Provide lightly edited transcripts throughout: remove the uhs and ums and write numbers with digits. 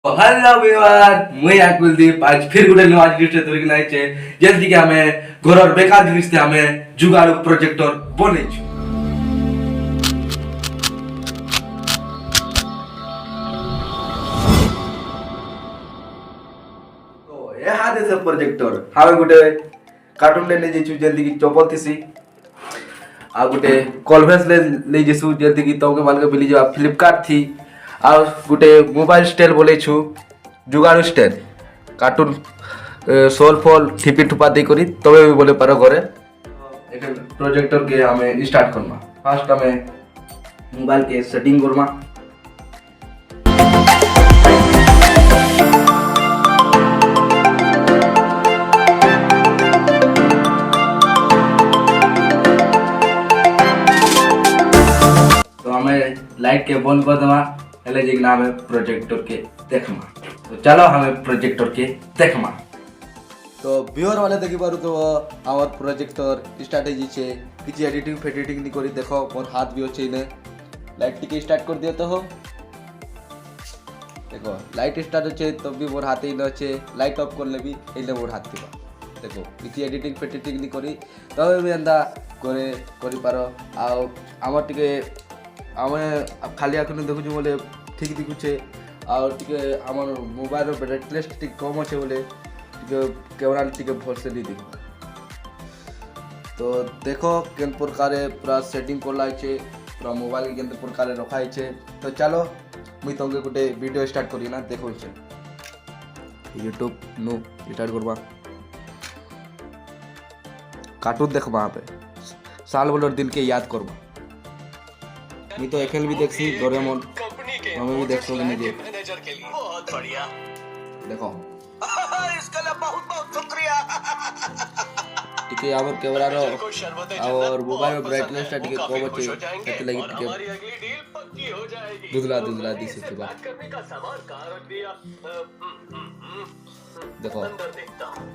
Hello viewer मुई कुलदीप आज फिर गुटे नुआ जिनिस धरिक आइचे जल्दी कि हमें घर बेकार जिनिस हमें जुगाड़ प्रोजेक्टर बने तो यहाँ दे प्रोजेक्टर हमें गुटे कार्टून ले जेछु जल्दी कि चपल थिसी आ गुटे कॉन्फ्रेंस ले जेसु जल्दी कि तोके मान के मिली जा फ्लिपकार्ट थी आ गुटे मोबाइल स्टैंड बोले छु जुगाड़ स्टैंड कार्टून सोल फॉल ठिपी ठुपा दे करी तबे भी बोले पारो घरे एक प्रोजेक्टर के हमें स्टार्ट करना फर्स्ट हमें मोबाइल के सेटिंग करना तो हमें लाइट के बंद कर देना हेले जे नाम है प्रोजेक्टर के देखमा तो चलो हमें प्रोजेक्टर के देखमा तो व्यूअर वाले देखि पारु तो आवर प्रोजेक्टर स्ट्रैटेजी छे किछि एडिटिंग फेडिटिंग नि करी देखो मोर हाथ भी होचे ने लाइट टिके स्टार्ट कर दियो तो हो देखो लाइट स्टार्ट होचे तो भी मोर हाथ ही न छे लाइट ऑफ कर लेबी एले मोर हाथ थिबा देखो किछि एडिटिंग फेडिटिंग नि करी तबे भी अंदा करे करि पारो आ हमर टिके आमे खाली आखने देखु बोले ठीक दिखुचे और टिके हमर मोबाइल रो ब्राइटनेस टिक कम होचे बोले टिके कैमरा टिके भल से नहीं दिखो तो देखो केन प्रकार पूरा सेटिंग कर लाई छे पूरा मोबाइल के केन प्रकार रखाई छे तो चलो मुई तंगे गुटे वीडियो स्टार्ट करी ना देखो छे यूट्यूब नु स्टार्ट करबा कार्टून देखबा वहां पे साल बोलर दिन के याद करबा नहीं तो एखल भी देखसी डोरेमोन हमें भी देख सोगे नहीं मैनेजर के लिए बहुत बढ़िया देखो इसके लिए बहुत बहुत शुक्रिया ठीक है आवर कैमरा रो और मोबाइल में ब्राइटनेस टा टिके कम होचे एते लगी टिके हमारी अगली डील पक्की हो जाएगी दुदला दिसे के बात करने का सामान कहां रख दिया देखो अंदर देखता हूं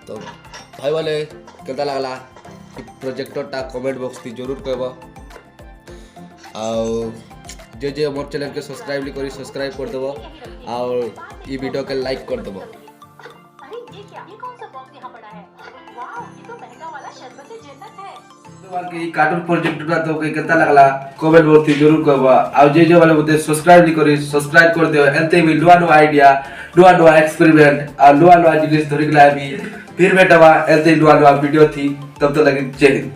तो भाई वाले केता लागला प्रोजेक्टर टा कमेंट बॉक्स थी जरूर कहबा और जे मोर चैनल के सब्सक्राइब करी सब्सक्राइब कर देबो और ई वीडियो के लाइक कर देबो अरे ये क्या ये कौन सा बॉक्स यहां पड़ा है वाओ ये तो महंगा वाला शरबत जैसा है तो के कार्टून प्रोजेक्ट का तो केता लागला कमेंट बॉक्स थी जरूर कहबा और जे वाले बोलते सब्सक्राइब करी सब्सक्राइब कर दियो एते भी नुआ आइडिया नुआ एक्सपेरिमेंट और नुआ जिनिस धरिक लाबी फिर बेटवा ऐसे नुआ वीडियो थी तब तो लगे जय हिंद।